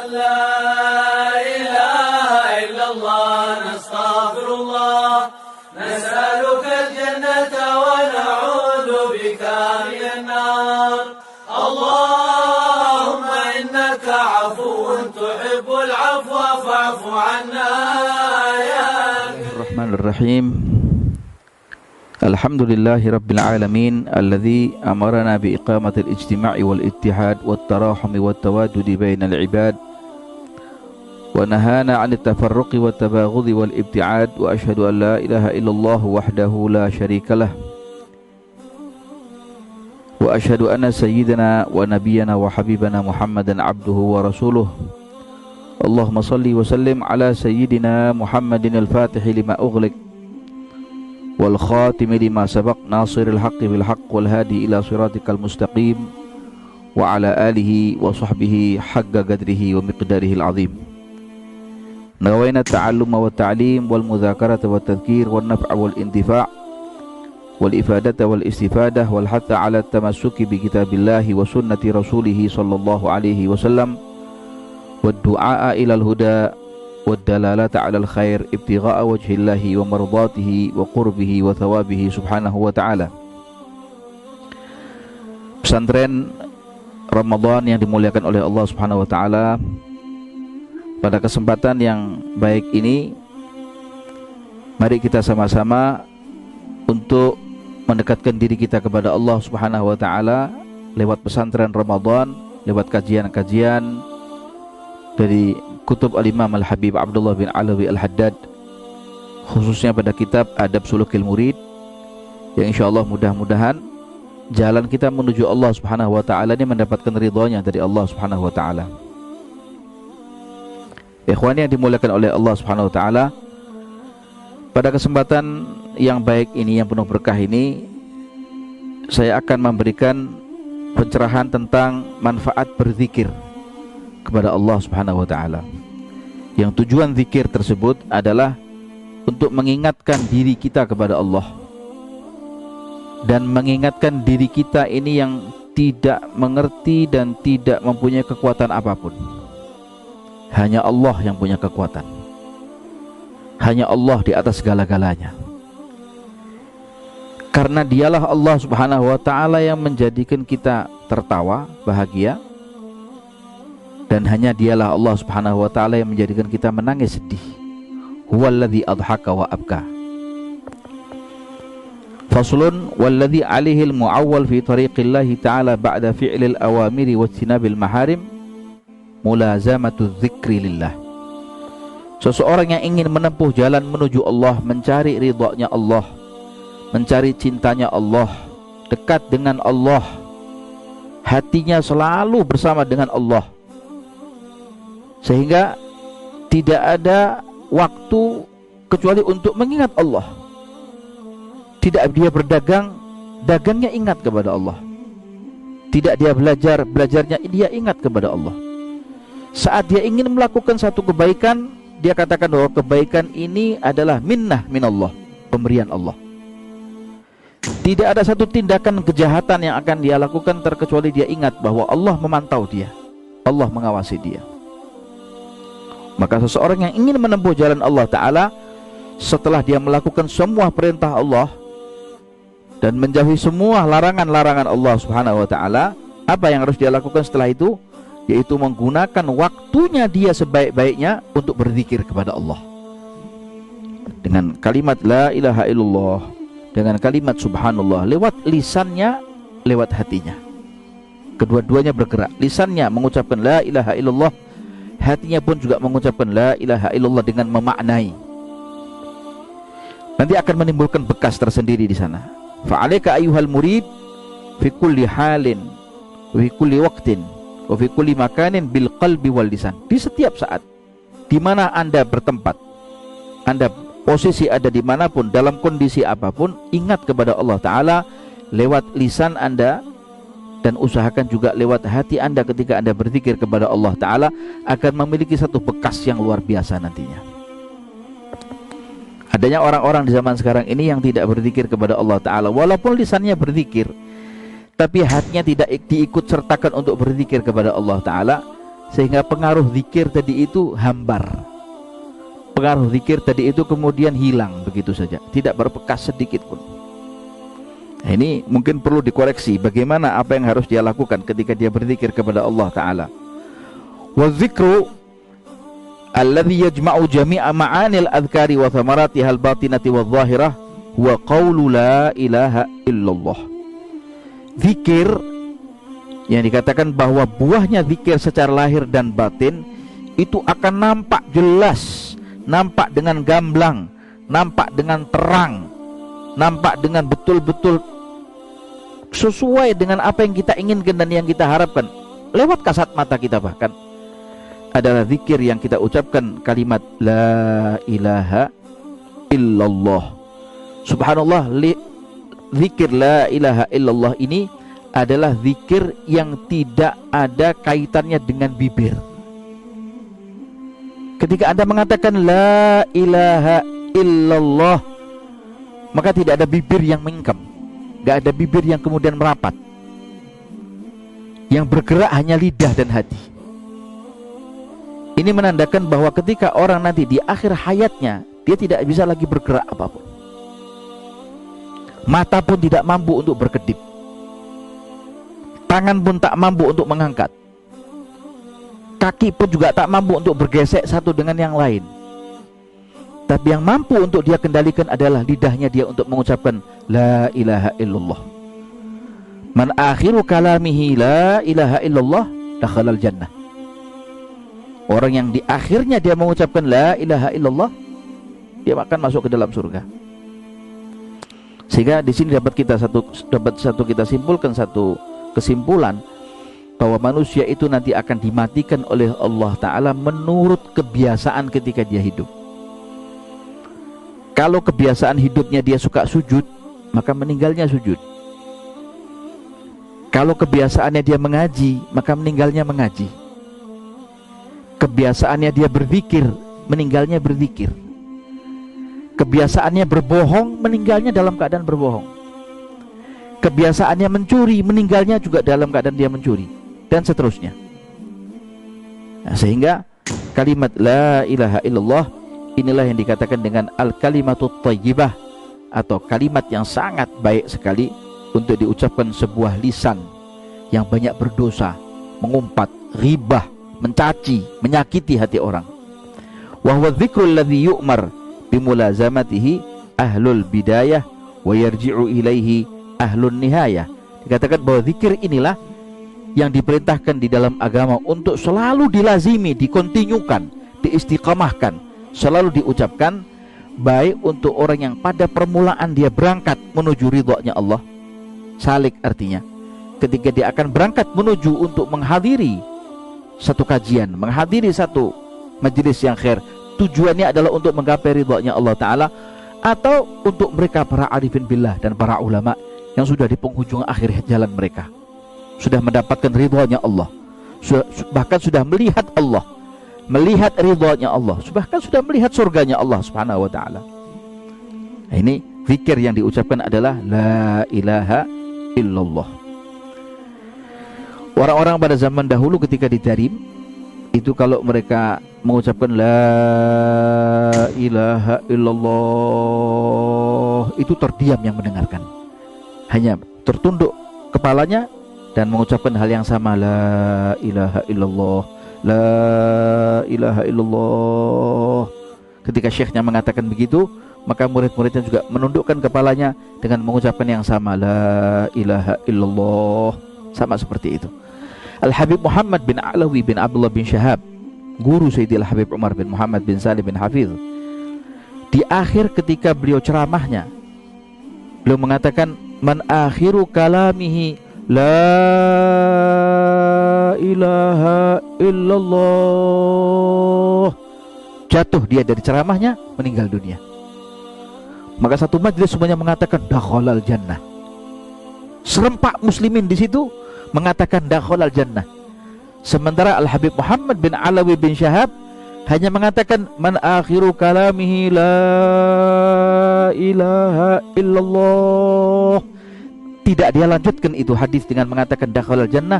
لا إله إلا الله نستغفر الله نسألك الجنة ونعوذ بك من النار اللهم إنك عفو تحب العفو فاعف عنا يا الرحمن الرحيم الحمد لله رب العالمين الذي أمرنا بإقامة الاجتماع والاتحاد والتراحم والتوادد بين العباد ونهانا عن التفرق والتباغض والابتعاد وأشهد أن لا إله إلا الله وحده لا شريك له وأشهد أن سيدنا ونبينا وحبيبنا محمدا عبده ورسوله اللهم صل وسلم على سيدنا محمد الفاتح لما أغلق والخاتم لما سبق ناصر الحق بالحق والهادي إلى صراطك المستقيم وعلى آله وصحبه حق قدره ومقداره العظيم نوينا التعلم والتعليم والمذاكرة والتذكير والنفع والانتفاع والإفادة والاستفادة والحث على التمسك بكتاب الله وسنة رسوله صلى الله عليه وسلم والدعاء إلى الهدى والدلالة على الخير ابتغاء وجه الله ومرضاته وقربه وثوابه سبحانه وتعالى. Pesantren Ramadan yang dimuliakan oleh Allah Subhanahu wa taala, pada kesempatan yang baik ini mari kita sama-sama untuk mendekatkan diri kita kepada Allah Subhanahu wa taala lewat pesantren Ramadan, lewat kajian-kajian dari kutub Al-Imam Al-Habib Abdullah bin Alawi Al-Haddad, khususnya pada kitab Adab Sulukil Murid, yang insyaallah mudah-mudahan jalan kita menuju Allah Subhanahu wa taala ini mendapatkan ridhonya dari Allah Subhanahu wa taala. Ikhwani yang dimuliakan oleh Allah Subhanahu wa taala, pada kesempatan yang baik ini, yang penuh berkah ini, saya akan memberikan pencerahan tentang manfaat berzikir kepada Allah Subhanahu wa taala. Yang tujuan zikir tersebut adalah untuk mengingatkan diri kita kepada Allah dan mengingatkan diri kita ini yang tidak mengerti dan tidak mempunyai kekuatan apapun. Hanya Allah yang punya kekuatan. Hanya Allah di atas segala-galanya. Karena dialah Allah Subhanahu wa ta'ala yang menjadikan kita tertawa, bahagia, dan hanya dialah Allah Subhanahu wa ta'ala yang menjadikan kita menangis, sedih. Huwallazi adhaka wa abka. Faslun walladzi alaihi al-mu'awwal fi tariqillahi ta'ala ba'da fi'lil awamiri wa ijtinabil maharim mulazamatu dzikri lillah. Seseorang yang ingin menempuh jalan menuju Allah, mencari ridhonya Allah, mencari cintanya Allah, dekat dengan Allah, hatinya selalu bersama dengan Allah, sehingga tidak ada waktu kecuali untuk mengingat Allah. Tidak dia berdagang, dagangnya ingat kepada Allah. Tidak dia belajar, belajarnya dia ingat kepada Allah. Saat dia ingin melakukan satu kebaikan, dia katakan bahwa kebaikan ini adalah minnah minallah, pemberian Allah. Tidak ada satu tindakan kejahatan yang akan dia lakukan terkecuali dia ingat bahwa Allah memantau dia, Allah mengawasi dia. Maka seseorang yang ingin menempuh jalan Allah Ta'ala, setelah dia melakukan semua perintah Allah dan menjauhi semua larangan-larangan Allah Subhanahu wa ta'ala, apa yang harus dia lakukan setelah itu? Yaitu menggunakan waktunya dia sebaik-baiknya untuk berzikir kepada Allah dengan kalimat la ilaha illallah, dengan kalimat subhanallah, lewat lisannya, lewat hatinya. Kedua-duanya bergerak. Lisannya mengucapkan la ilaha illallah, hatinya pun juga mengucapkan la ilaha illallah dengan memaknai. Nanti akan menimbulkan bekas tersendiri di sana. Fa'alaika ayyuhal murid fi kulli halin wa fi kulli waqtin wa fi kulli makanin bil qalbi wal lisan. Di setiap saat, di mana Anda bertempat, Anda posisi ada dimanapun, dalam kondisi apapun, ingat kepada Allah Ta'ala lewat lisan Anda, dan usahakan juga lewat hati Anda ketika Anda berzikir kepada Allah Ta'ala, akan memiliki satu bekas yang luar biasa nantinya. Adanya orang-orang di zaman sekarang ini yang tidak berzikir kepada Allah Ta'ala, walaupun lisannya berzikir, tapi hatinya tidak diikut sertakan untuk berzikir kepada Allah Ta'ala, sehingga pengaruh zikir tadi itu hambar. Pengaruh zikir tadi itu kemudian hilang begitu saja, tidak berbekas sedikit pun. Nah, ini mungkin perlu dikoreksi bagaimana apa yang harus dia lakukan ketika dia berzikir kepada Allah Ta'ala. Wa dzikru alladhi yajma'u jami'a ma'anil adhkari wa thamaratiha al-batinati wa dhahirah huwa qawlu la ilaha illallah. Zikir yang dikatakan bahwa buahnya zikir secara lahir dan batin itu akan nampak jelas, nampak dengan gamblang, nampak dengan terang, nampak dengan betul-betul sesuai dengan apa yang kita inginkan dan yang kita harapkan lewat kasat mata kita. Bahkan adalah zikir yang kita ucapkan kalimat la ilaha illallah. Subhanallah, zikir la ilaha illallah ini adalah zikir yang tidak ada kaitannya dengan bibir. Ketika Anda mengatakan la ilaha illallah, maka tidak ada bibir yang mengingkam, gak ada bibir yang kemudian merapat. Yang bergerak hanya lidah dan hati. Ini menandakan bahwa ketika orang nanti di akhir hayatnya, dia tidak bisa lagi bergerak apapun. Mata pun tidak mampu untuk berkedip, tangan pun tak mampu untuk mengangkat, kaki pun juga tak mampu untuk bergesek satu dengan yang lain. Tapi yang mampu untuk dia kendalikan adalah lidahnya dia untuk mengucapkan la ilaha illallah. Man akhiru kalamihi la ilaha illallah dakhalal jannah. Orang yang di akhirnya dia mengucapkan la ilaha illallah, dia akan masuk ke dalam surga. Sehingga di sini dapat kita simpulkan satu kesimpulan bahwa manusia itu nanti akan dimatikan oleh Allah Ta'ala menurut kebiasaan ketika dia hidup. Kalau kebiasaan hidupnya dia suka sujud, maka meninggalnya sujud. Kalau kebiasaannya dia mengaji, maka meninggalnya mengaji. Kebiasaannya dia berzikir, meninggalnya berzikir. Kebiasaannya berbohong, meninggalnya dalam keadaan berbohong. Kebiasaannya mencuri, meninggalnya juga dalam keadaan dia mencuri, dan seterusnya. Nah, sehingga kalimat la ilaha illallah inilah yang dikatakan dengan al-kalimatut thayyibah, atau kalimat yang sangat baik sekali untuk diucapkan sebuah lisan yang banyak berdosa, mengumpat, ghibah, mencaci, menyakiti hati orang. Wa huwa dzikrul ladzi yu'mar bimulazamatihi ahlul bidayah wa yarji'u ilaihi ahlun nihayah. Dikatakan bahwa zikir inilah yang diperintahkan di dalam agama untuk selalu dilazimi, dikontinyukan, diistiqamahkan, selalu diucapkan, baik untuk orang yang pada permulaan dia berangkat menuju ridhonya Allah. Salik artinya ketika dia akan berangkat menuju untuk menghadiri satu kajian, menghadiri satu majelis yang khair, tujuannya adalah untuk menggapai ridhonya Allah Ta'ala, atau untuk mereka para arifin billah dan para ulama yang sudah di penghujung akhir jalan mereka, sudah mendapatkan ridhonya Allah, bahkan sudah melihat Allah, melihat ridhonya Allah, bahkan sudah melihat surganya Allah Subhanahu wa Ta'ala. Nah, ini zikir yang diucapkan adalah la ilaha illallah. Orang-orang pada zaman dahulu ketika ditarim itu, kalau mereka mengucapkan la ilaha illallah, itu terdiam yang mendengarkan, hanya tertunduk kepalanya dan mengucapkan hal yang sama, la ilaha illallah, la ilaha illallah. Ketika syekhnya mengatakan begitu, maka murid-muridnya juga menundukkan kepalanya dengan mengucapkan yang sama, la ilaha illallah, sama seperti itu. Al-Habib Muhammad bin Alawi bin Abdullah bin Syahab, guru Sayyidil Habib Umar bin Muhammad bin Salim bin Hafiz, di akhir ketika beliau ceramahnya, beliau mengatakan, man akhiru kalamihi la ilaha illallah. Jatuh dia dari ceramahnya, meninggal dunia. Maka satu majlis semuanya mengatakan dakhalal jannah. Serempak muslimin di situ mengatakan dakhalal jannah. Sementara Al-Habib Muhammad bin Alawi bin Syahab hanya mengatakan man akhiru kalamihi la ilaha illallah. Tidak dia lanjutkan itu hadis dengan mengatakan dakhalal jannah,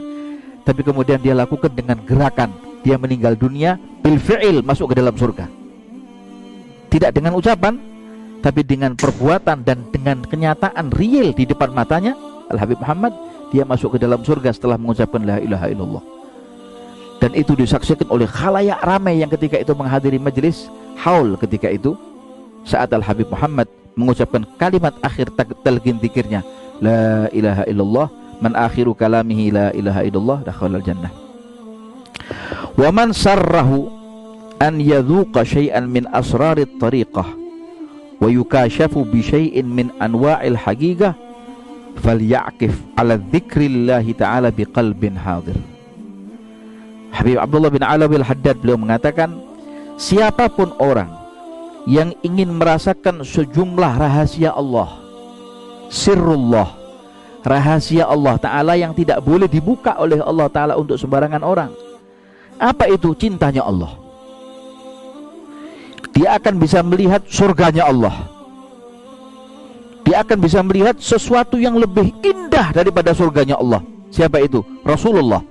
tapi kemudian dia lakukan dengan gerakan dia meninggal dunia bil fi'il, masuk ke dalam surga. Tidak dengan ucapan, tapi dengan perbuatan dan dengan kenyataan real di depan matanya Al-Habib Muhammad, dia masuk ke dalam surga setelah mengucapkan la ilaha illallah. Dan itu disaksikan oleh khalayak ramai yang ketika itu menghadiri majlis haul ketika itu, saat Al-Habib Muhammad mengucapkan kalimat akhir talqin zikirnya, la ilaha illallah, man akhiru kalamihi la ilaha illallah dakhalal jannah. Wa man sarrahu an yadhuqa syai'an min asrarit tariqah wa yukashafu bi syai'in min anwa'il haqiqah falyaqif ala dzikrillah ta'ala biqalbin hadir. Habib Abdullah bin Alawi Al-Haddad beliau mengatakan, siapapun orang yang ingin merasakan sejumlah rahasia Allah, sirrullah, rahasia Allah Ta'ala yang tidak boleh dibuka oleh Allah Ta'ala untuk sembarangan orang. Apa itu? Cintanya Allah. Dia akan bisa melihat surganya Allah. Dia akan bisa melihat sesuatu yang lebih indah daripada surganya Allah. Siapa itu? Rasulullah.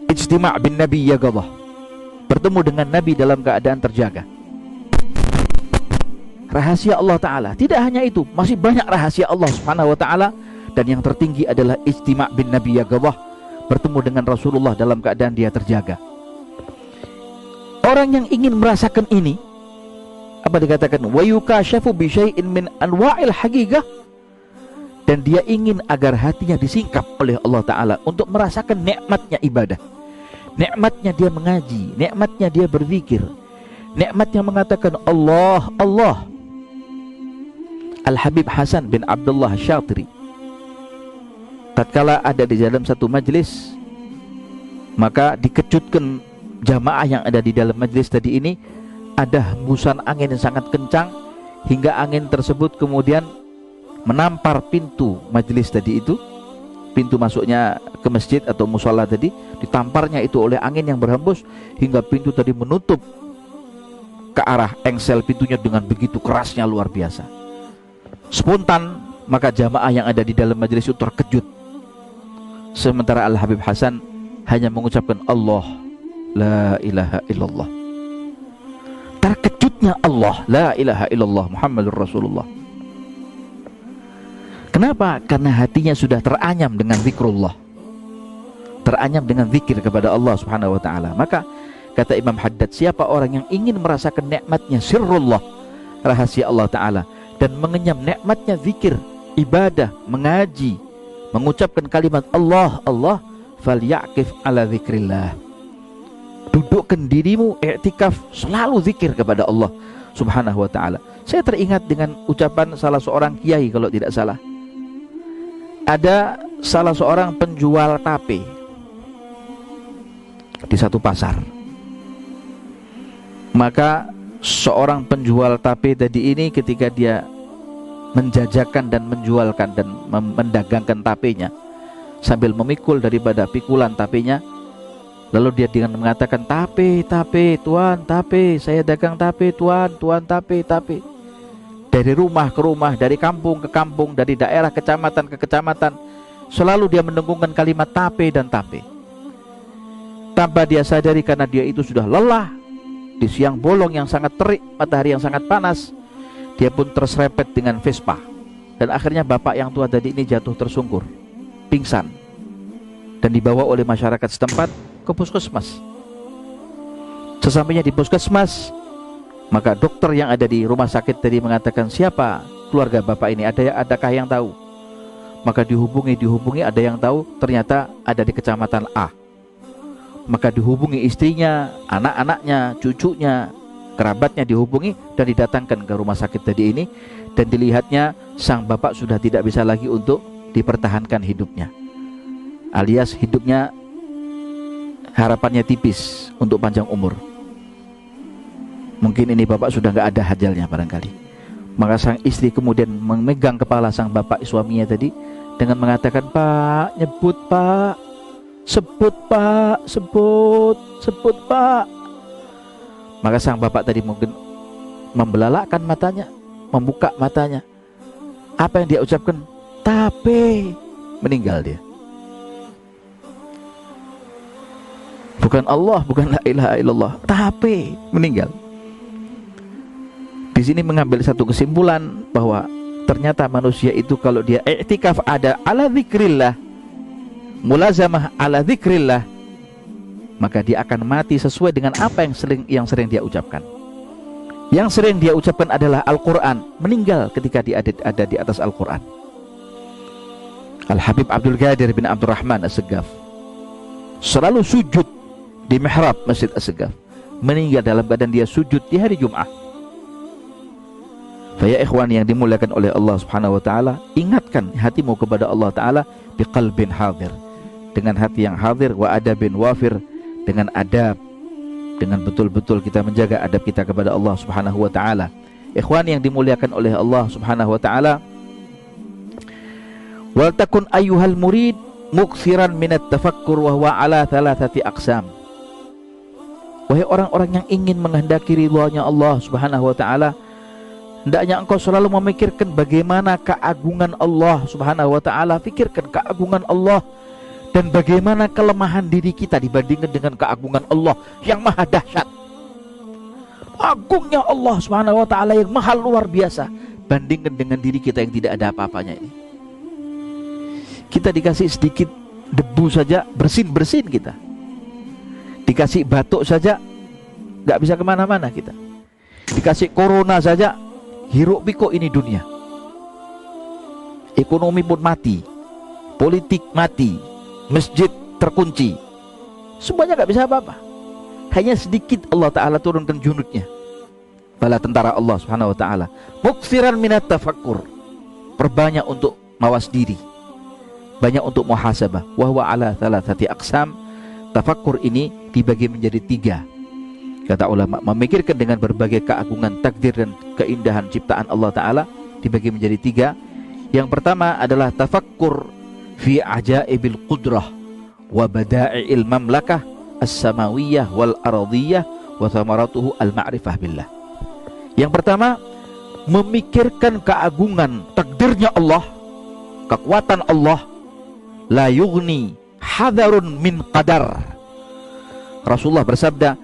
Ijtima' bin Nabi yaqadhah, bertemu dengan Nabi dalam keadaan terjaga. Rahasia Allah Ta'ala. Tidak hanya itu, masih banyak rahasia Allah Subhanahu wa Ta'ala. Dan yang tertinggi adalah ijtima' bin Nabi yaqadhah, bertemu dengan Rasulullah dalam keadaan dia terjaga. Orang yang ingin merasakan ini, apa dikatakan? Wa yukashafu bi syai'in min anwa'il haqiqah, dan dia ingin agar hatinya disingkap oleh Allah Ta'ala untuk merasakan nikmatnya ibadah, nikmatnya dia mengaji, nikmatnya dia berzikir, nikmatnya mengatakan Allah, Allah. Al-Habib Hasan bin Abdullah Syatiri tatkala ada di dalam satu majlis, maka dikejutkan jamaah yang ada di dalam majlis tadi ini. Ada hembusan angin yang sangat kencang, hingga angin tersebut kemudian menampar pintu majlis tadi itu, pintu masuknya ke masjid atau mushola tadi, ditamparnya itu oleh angin yang berhembus hingga pintu tadi menutup ke arah engsel pintunya dengan begitu kerasnya, luar biasa. Spontan maka jamaah yang ada di dalam majlis itu terkejut, sementara Al-Habib Hasan hanya mengucapkan Allah, la ilaha illallah. Terkejutnya Allah, la ilaha illallah Muhammadur Rasulullah. Kenapa? Karena hatinya sudah teranyam dengan zikrullah, teranyam dengan zikir kepada Allah Subhanahu wa Ta'ala. Maka kata Imam Haddad, siapa orang yang ingin merasakan nikmatnya sirrullah, rahasia Allah Ta'ala, dan mengenyam nikmatnya zikir, ibadah, mengaji, mengucapkan kalimat Allah, Allah, falyaqif ala zikrillah. Dudukkan dirimu i'tikaf, selalu zikir kepada Allah Subhanahu wa Ta'ala. Saya teringat dengan ucapan salah seorang kiai kalau tidak salah. Ada salah seorang penjual tape di satu pasar. Maka seorang penjual tape tadi ini ketika dia menjajakan dan menjualkan dan mendagangkan tapenya, sambil memikul daripada pikulan tapenya, lalu dia dengan mengatakan, tape, tape, tuan, tape, saya dagang tape, tuan, tuan, tape, tape. Dari rumah ke rumah, dari kampung ke kampung, dari daerah kecamatan ke kecamatan, selalu dia mendengungkan kalimat tape dan tape. Tanpa dia sadari, karena dia itu sudah lelah di siang bolong yang sangat terik, matahari yang sangat panas, dia pun terserempet dengan Vespa. Dan akhirnya bapak yang tua tadi ini jatuh tersungkur, pingsan, dan dibawa oleh masyarakat setempat ke puskesmas. Sesampainya di puskesmas, maka dokter yang ada di rumah sakit tadi mengatakan, siapa keluarga bapak ini? Adakah yang tahu? Maka dihubungi, ada yang tahu, ternyata ada di kecamatan A. Maka dihubungi istrinya, anak-anaknya, cucunya, kerabatnya dihubungi dan didatangkan ke rumah sakit tadi ini. Dan dilihatnya sang bapak sudah tidak bisa lagi untuk dipertahankan hidupnya, alias hidupnya harapannya tipis untuk panjang umur. Mungkin ini bapak sudah nggak ada hajalnya barangkali. Maka sang istri kemudian memegang kepala sang bapak suaminya tadi dengan mengatakan, Pak, nyebut Pak, sebut Pak, sebut Pak. Maka sang bapak tadi mungkin membelalakkan matanya, membuka matanya. Apa yang dia ucapkan? Tape. Meninggal dia. bukan Allah, bukan la ilaha illallah, tapi meninggal. Di sini mengambil satu kesimpulan bahwa ternyata manusia itu kalau dia i'tikaf ada ala zikrillah, mulazamah ala zikrillah, maka dia akan mati sesuai dengan apa yang sering dia ucapkan. Yang sering dia ucapkan adalah Al-Quran, meninggal ketika dia ada di atas Al-Quran. Al-Habib Abdul Qadir bin Abdurrahman As-Segaf selalu sujud di mihrab Masjid As-Segaf, meninggal dalam keadaan dia sujud di hari Jum'ah. Faya ikhwan yang dimuliakan oleh Allah Subhanahu wa taala, ingatkan hatimu kepada Allah taala biqalbin hadir, dengan hati yang hadir, wa adabin wafir, dengan adab, dengan betul-betul kita menjaga adab kita kepada Allah Subhanahu wa taala. Ikhwan yang dimuliakan oleh Allah Subhanahu wa taala, wal takun ayyuhal murid muksiran minat tafakkur wa huwa ala thalathati aqsam. Wahai orang-orang yang ingin menghendaki ridhanya Allah Subhanahu wa taala, hendaknya engkau selalu memikirkan bagaimana keagungan Allah Subhanahu wa taala. Pikirkan keagungan Allah dan bagaimana kelemahan diri kita dibandingkan dengan keagungan Allah yang maha dahsyat. Agungnya Allah Subhanahu wa taala yang maha luar biasa, bandingkan dengan diri kita yang tidak ada apa-apanya ini. Kita dikasih sedikit debu saja bersin-bersin kita. Dikasih batuk saja nggak bisa kemana-mana kita. Dikasih corona saja hiruk pikuk ini dunia. Ekonomi pun mati, politik mati, masjid terkunci, semuanya nggak bisa apa-apa. Hanya sedikit Allah Ta'ala turunkan junudnya, bala tentara Allah Subhanahu wa Ta'ala. Muksiran minat tafakkur, perbanyak untuk mawas diri, banyak untuk muhasabah. Wahwa ala thalathati aqsam. Tafakkur ini dibagi menjadi 3. Kata ulama, memikirkan dengan berbagai keagungan takdir dan keindahan ciptaan Allah Ta'ala dibagi menjadi 3. Yang pertama adalah tafakkur fi ajaibil qudrah wa bada'i'il mamlakah as-samawiyah wal ardiyah wa thamaratuhu al-ma'rifah billah. Yang pertama, memikirkan keagungan takdirnya Allah, kekuatan Allah. La yughni hadarun min qadar. Rasulullah bersabda,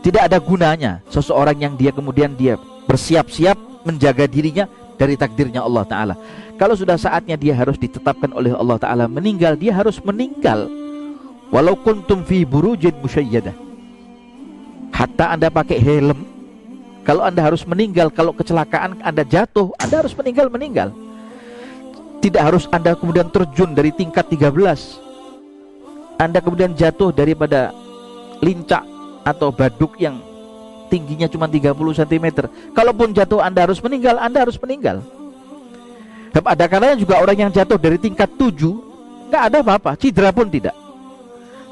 tidak ada gunanya seseorang yang kemudian dia bersiap-siap menjaga dirinya dari takdirnya Allah Ta'ala. Kalau sudah saatnya dia harus ditetapkan oleh Allah Ta'ala meninggal, dia harus meninggal. Walau kuntum fi burujin musyayyadah, hatta Anda pakai helm, kalau Anda harus meninggal, kalau kecelakaan Anda jatuh, Anda harus meninggal. Tidak harus Anda kemudian terjun dari tingkat 13, Anda kemudian jatuh daripada lincak atau baduk yang tingginya cuma 30 cm. Kalaupun jatuh Anda harus meninggal, Anda harus meninggal. Ada kalanya juga orang yang jatuh dari tingkat 7 nggak ada apa-apa, cedera pun tidak.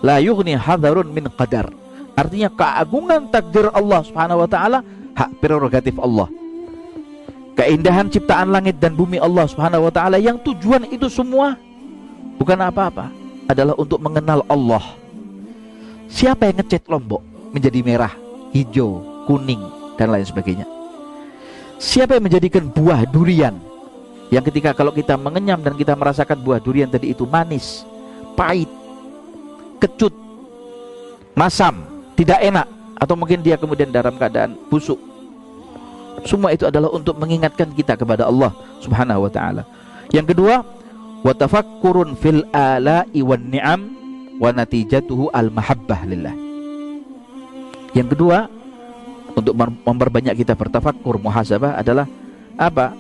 La yughni hadarun min qadar. Artinya keagungan takdir Allah Subhanahu wa taala hak prerogatif Allah. Keindahan ciptaan langit dan bumi Allah Subhanahu wa taala yang tujuan itu semua bukan apa-apa, adalah untuk mengenal Allah. Siapa yang ngecat Lombok menjadi merah, hijau, kuning dan lain sebagainya? Siapa yang menjadikan buah durian yang ketika kalau kita mengenyam dan kita merasakan buah durian tadi itu manis, pahit, kecut, masam, tidak enak, atau mungkin dia kemudian dalam keadaan busuk. Semua itu adalah untuk mengingatkan kita kepada Allah Subhanahu wa taala. Yang kedua, wa tafakkurun fil ala'i wan ni'am wa natijatuhu al mahabbah lillah. Yang kedua, untuk memperbanyak kita bertafakkur, muhasabah adalah apa?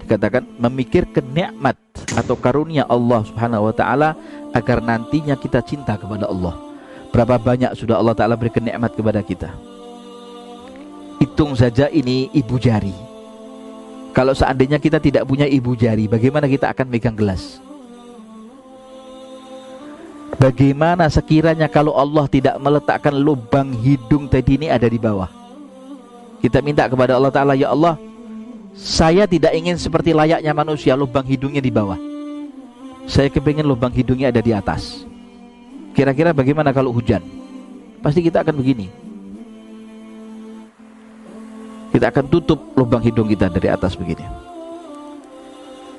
Dikatakan memikirkan nikmat atau karunia Allah Subhanahu wa taala agar nantinya kita cinta kepada Allah. Berapa banyak sudah Allah Ta'ala berikan nikmat kepada kita. Hitung saja ini ibu jari. Kalau seandainya kita tidak punya ibu jari, bagaimana kita akan megang gelas? Bagaimana sekiranya kalau Allah tidak meletakkan lubang hidung tadi ini ada di bawah? Kita minta kepada Allah Ta'ala, ya Allah, saya tidak ingin seperti layaknya manusia lubang hidungnya di bawah. Saya kepingin lubang hidungnya ada di atas. Kira-kira bagaimana kalau hujan? Pasti kita akan begini. Kita akan tutup lubang hidung kita dari atas begini.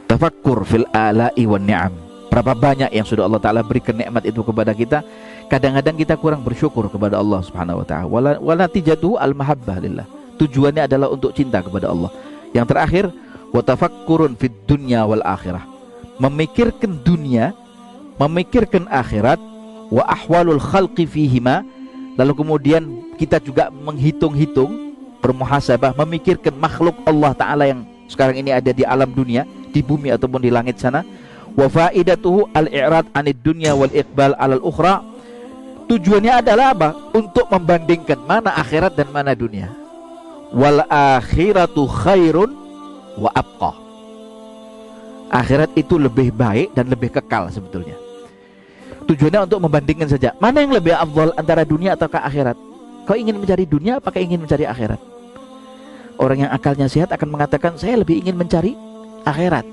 Tafakkur fil ala'i wan ni'am. Berapa banyak yang sudah Allah Ta'ala berikan nikmat itu kepada kita, Kadang-kadang kita kurang bersyukur kepada Allah Subhanahu wa taala. Wala natijatu al-mahabbah lillah. Tujuannya adalah untuk cinta kepada Allah. Yang terakhir, wa tafakkurun fid dunya wal akhirah. Memikirkan dunia, memikirkan akhirat, wa ahwalul khalqi fihima. Lalu kemudian kita juga menghitung-hitung, bermuhasabah, memikirkan makhluk Allah taala yang sekarang ini ada di alam dunia, di bumi ataupun di langit sana. Wa faidatuhu al-i'rad 'anid dunya wal iqbal 'alal ukhra. Tujuannya adalah apa? Untuk membandingkan mana akhirat dan mana dunia. Wal akhiratu khairun wa abqa. Akhirat itu lebih baik dan lebih kekal sebetulnya. Tujuannya untuk membandingkan saja. Mana yang lebih afdal antara dunia atau akhirat? Kau ingin mencari dunia apakah ingin mencari akhirat? Orang yang akalnya sehat akan mengatakan saya lebih ingin mencari akhirat.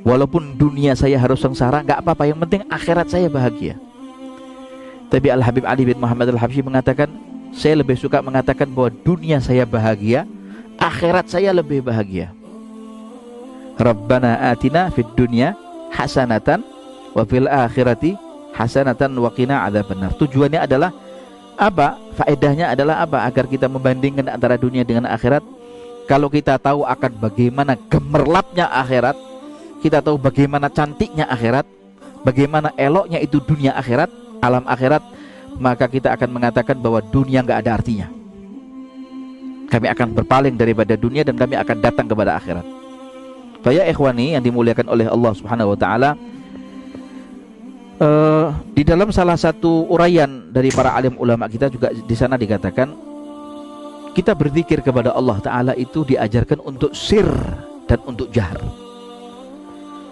Walaupun dunia saya harus sengsara, nggak apa-apa, yang penting akhirat saya bahagia. Tapi Al-Habib Ali bin Muhammad Al-Habsyi mengatakan, saya lebih suka mengatakan bahwa dunia saya bahagia, akhirat saya lebih bahagia. Rabbana atina fid dunya hasanatan wa fil akhirati hasanatan wa qina adzabannar. Tujuannya adalah apa? Faedahnya adalah apa? Agar kita membandingkan antara dunia dengan akhirat. Kalau kita tahu akan bagaimana gemerlapnya akhirat, kita tahu bagaimana cantiknya akhirat, bagaimana eloknya itu dunia akhirat, alam akhirat, maka kita akan mengatakan bahwa dunia nggak ada artinya. Kami akan berpaling daripada dunia dan kami akan datang kepada akhirat. Ya ikhwani yang dimuliakan oleh Allah Subhanahu wa taala, di dalam salah satu uraian dari para alim ulama kita juga di sana dikatakan, kita berzikir kepada Allah taala itu diajarkan untuk sir dan untuk jahar.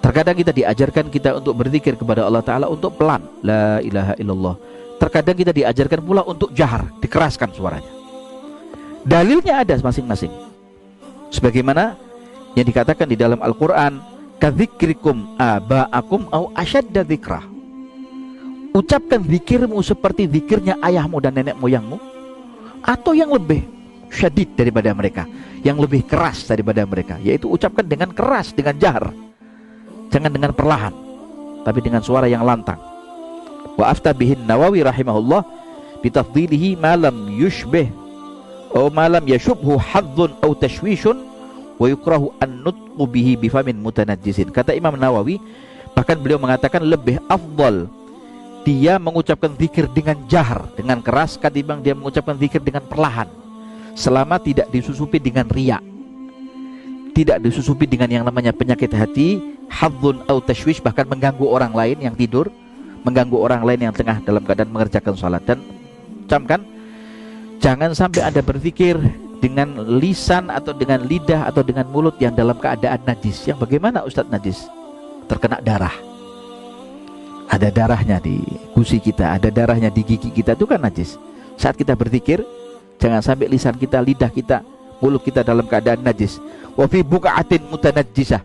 Terkadang kita diajarkan kita untuk berzikir kepada Allah taala untuk pelan, la ilaha illallah. Terkadang kita diajarkan pula untuk jahar, dikeraskan suaranya. Dalilnya ada masing-masing. Sebagaimana yang dikatakan di dalam Al-Qur'an, kadzikrikum aba'akum au asyadda dzikra. Ucapkan zikirmu seperti zikirnya ayahmu dan nenek moyangmu, atau yang lebih syadid daripada mereka, yang lebih keras daripada mereka, yaitu ucapkan dengan keras, dengan jahar. Jangan dengan perlahan, tapi dengan suara yang lantang. Wa afta bihin Nawawi rahimahullah bitafdilihi ma lam yushbih aw ma lam yashubhu hadzun aw tashwishun wa yukrahu an nutqu bihi bifamin mutanajjisin. Kata Imam Nawawi, bahkan beliau mengatakan lebih afdal dia mengucapkan zikir dengan jahar, dengan keras, ketimbang dia mengucapkan zikir dengan perlahan, selama tidak disusupi dengan riya, tidak disusupi dengan yang namanya penyakit hati, hadzun au tashwish, bahkan mengganggu orang lain yang tidur, mengganggu orang lain yang tengah dalam keadaan mengerjakan salat. Dan camkan, jangan sampai Anda berzikir dengan lisan atau dengan lidah atau dengan mulut yang dalam keadaan najis. Yang bagaimana Ustadz najis? Terkena darah. Ada darahnya di gusi kita, ada darahnya di gigi kita, itu kan najis. Saat kita berzikir, jangan sampai lisan kita, lidah kita, mulut kita dalam keadaan najis. Wa fi buqatin mutanajjisah.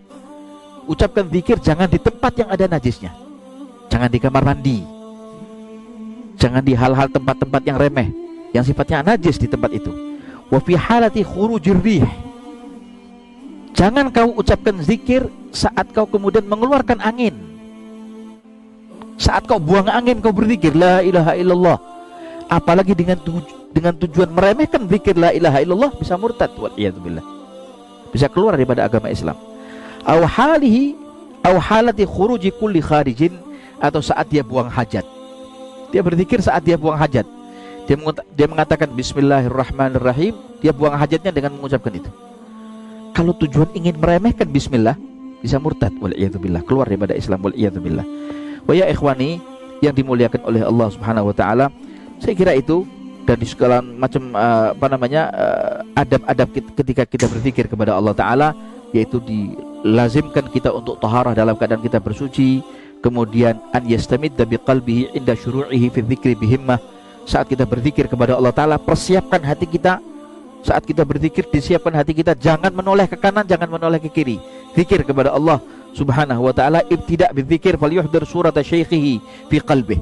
Ucapkan zikir jangan di tempat yang ada najisnya. Jangan di kamar mandi. Jangan di hal-hal tempat-tempat yang remeh, yang sifatnya najis di tempat itu. Wa fi halati khurujir rih. Jangan kau ucapkan zikir saat kau kemudian mengeluarkan angin. Saat kau buang angin kau berzikir la ilaha illallah. Apalagi dengan tujuan meremehkan zikir la ilaha illallah, bisa murtad wal iyadzubillah. Bisa keluar daripada agama Islam. Aw halihi aw halati khuruji kulli kharijin, atau saat dia buang hajat. Dia berzikir saat dia buang hajat. Dia mengatakan bismillahirrahmanirrahim, dia buang hajatnya dengan mengucapkan itu. Kalau tujuan ingin meremehkan bismillah, bisa murtad wal iyadzubillah, keluar daripada Islam wal iyadzubillah. Wa ya ikhwani yang dimuliakan oleh Allah Subhanahu wa taala, saya kira itu, dan di segala macam adab-adab ketika kita berzikir kepada Allah taala, yaitu dilazimkan kita untuk taharah dalam keadaan kita bersuci, kemudian an yastamidda biqalbihi inda syuru'ihi fi dzikri bihimmah. Saat kita berzikir kepada Allah taala, persiapkan hati kita. Saat kita berzikir, disiapkan hati kita, jangan menoleh ke kanan, jangan menoleh ke kiri. Zikir kepada Allah Subhanahu wa taala, ibtida' bidzikir falyuhdir surata syaikhihi fi qalbih.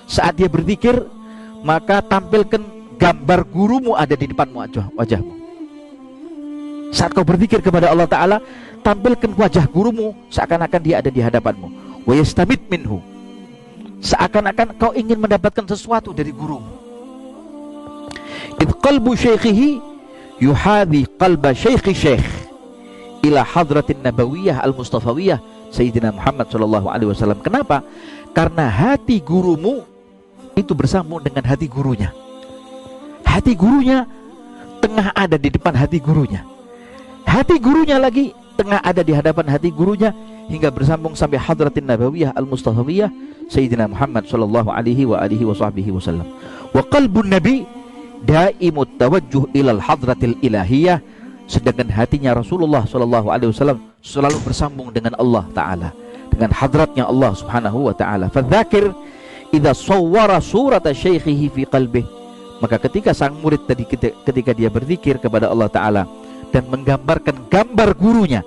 Saat dia berzikir, maka tampilkan gambar gurumu ada di depan wajahmu. Saat kau berzikir kepada Allah taala, tampilkan wajah gurumu seakan-akan dia ada di hadapanmu. Wa yastamid minhu. seakan-akan kau ingin mendapatkan sesuatu dari gurumu. Idh qalbu syaikhihi yuhadhi qalba syaikhi syaikh ila hadratin nabawiyah al-mustafawiyah Sayyidina Muhammad sallallahu alaihi wasallam. Kenapa? Karena hati gurumu itu bersambung dengan hati gurunya. Hati gurunya tengah ada di depan hati gurunya. Hati gurunya lagi tengah ada di hadapan hati gurunya, hingga bersambung sampai hadratin nabawiyah al-mustafawiyah Sayyidina Muhammad sallallahu alaihi wasallam. Wa qalbun nabi daimut tawajjuh ilal hadratil ilahiyah, sedangkan hatinya Rasulullah sallallahu alaihi wasallam selalu bersambung dengan Allah taala, dengan hadratnya Allah subhanahu wa taala. Fadzakir idza sawwara surata syaikhihi fi qalbihi, maka ketika sang murid tadi ketika dia berzikir kepada Allah taala dan menggambarkan gambar gurunya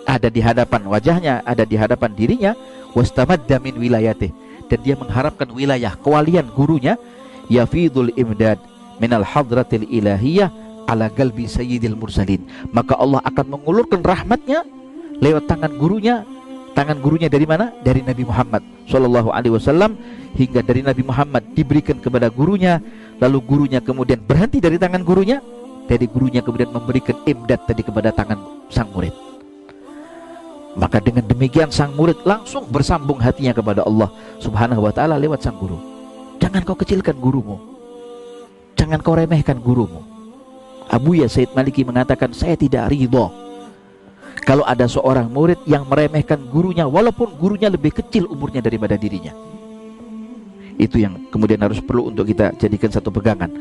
ada di hadapan wajahnya, ada di hadapan dirinya, wastamadda min wilayatih, dan dia mengharapkan wilayah kewalian gurunya, yafidul imdad minal hadratil ilahiyah ala qalbi sayyidil mursalin, maka Allah akan mengulurkan rahmatnya lewat tangan gurunya. Tangan gurunya dari mana? Dari Nabi Muhammad sallallahu alaihi wasallam, hingga dari Nabi Muhammad diberikan kepada gurunya, lalu gurunya kemudian berhenti dari tangan gurunya, dari gurunya kemudian memberikan imdad tadi kepada tangan sang murid. Maka dengan demikian sang murid langsung bersambung hatinya kepada Allah subhanahu wa ta'ala lewat sang guru. Jangan kau kecilkan gurumu, jangan kau remehkan gurumu. Abuya Said Maliki mengatakan, saya tidak ridho kalau ada seorang murid yang meremehkan gurunya walaupun gurunya lebih kecil umurnya daripada dirinya. Itu yang kemudian harus perlu untuk kita jadikan satu pegangan.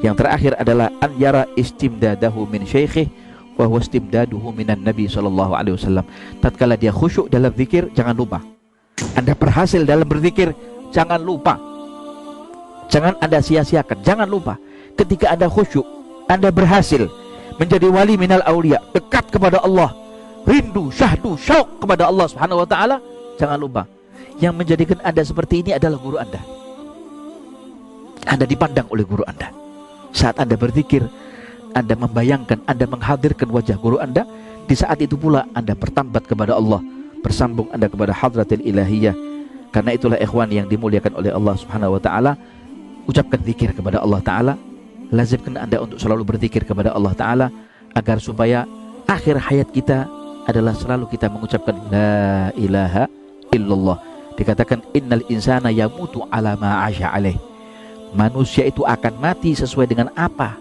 Yang terakhir adalah an yara istimdadahu min syaikhih wa huwa istimdaduhu minan nabi sallallahu alaihi wasallam. Tatkala dia khusyuk dalam zikir, jangan lupa Anda berhasil dalam berzikir, jangan lupa, jangan Anda sia-siakan, jangan lupa ketika Anda khusyuk, Anda berhasil menjadi wali minal aulia, dekat kepada Allah, rindu, syahdu, syauq kepada Allah subhanahu wa ta'ala. Jangan lupa, yang menjadikan Anda seperti ini adalah guru Anda. Anda dipandang oleh guru Anda. Saat Anda berzikir, Anda membayangkan, Anda menghadirkan wajah guru Anda. Di saat itu pula Anda bertambat kepada Allah, bersambung Anda kepada hadratil ilahiyah. Karena itulah ikhwan yang dimuliakan oleh Allah subhanahu wa ta'ala, ucapkan zikir kepada Allah ta'ala. Lazimkan Anda untuk selalu berzikir kepada Allah ta'ala, agar supaya akhir hayat kita adalah selalu kita mengucapkan la ilaha illallah. Dikatakan innal insana yamutu ala ma asya alaih, manusia itu akan mati sesuai dengan apa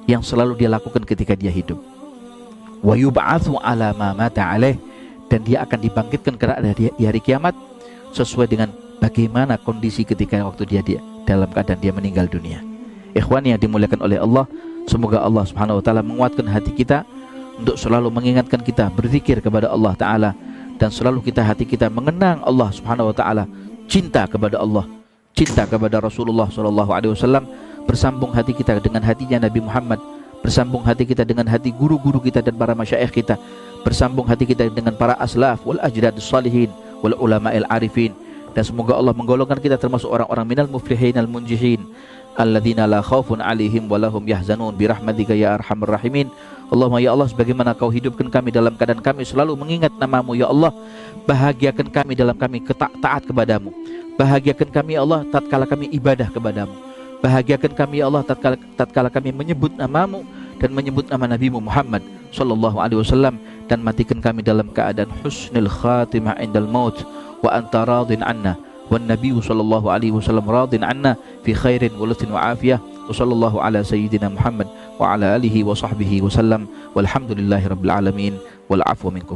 yang selalu dia lakukan ketika dia hidup. Wa yub'atsu ala ma mata alaih, dan dia akan dibangkitkan di hari kiamat sesuai dengan bagaimana kondisi ketika waktu dia dalam keadaan dia meninggal dunia. Ikhwan yang dimuliakan oleh Allah, semoga Allah subhanahu wa ta'ala menguatkan hati kita untuk selalu mengingatkan kita berzikir kepada Allah ta'ala, dan selalu hati kita mengenang Allah subhanahu wa ta'ala, cinta kepada Allah, cinta kepada Rasulullah sallallahu alaihi wasallam, bersambung hati kita dengan hatinya Nabi Muhammad, bersambung hati kita dengan hati guru-guru kita dan para masyayikh kita, bersambung hati kita dengan para aslaf wal ajdadus salihin wal ulama'il arifin, dan semoga Allah menggolongkan kita termasuk orang-orang minal muflihin al munjihin alladzina la khaufun alaihim wa lahum yahzanun birahmatika ya arhamar rahimin. Allahumma ya Allah, sebagaimana kau hidupkan kami dalam keadaan kami selalu mengingat namamu ya Allah, bahagiakan kami dalam kami taat kepadamu, bahagiakan kami ya Allah tatkala kami ibadah kepadamu, bahagiakan kami ya Allah tatkala kami menyebut namamu dan menyebut nama Nabi Muhammad sallallahu alaihi wasallam, dan matikan kami dalam keadaan husnul khatimah indal maut wa anta radin anna wan nabiyyu sallallahu alaihi wasallam radin anna fi khairin wa lutfin wa afiyah. Wa sallallahu ala sayyidina Muhammad wa ala alihi wa sahbihi wasallam, walhamdulillahi rabbil alamin, wal afwa minkum.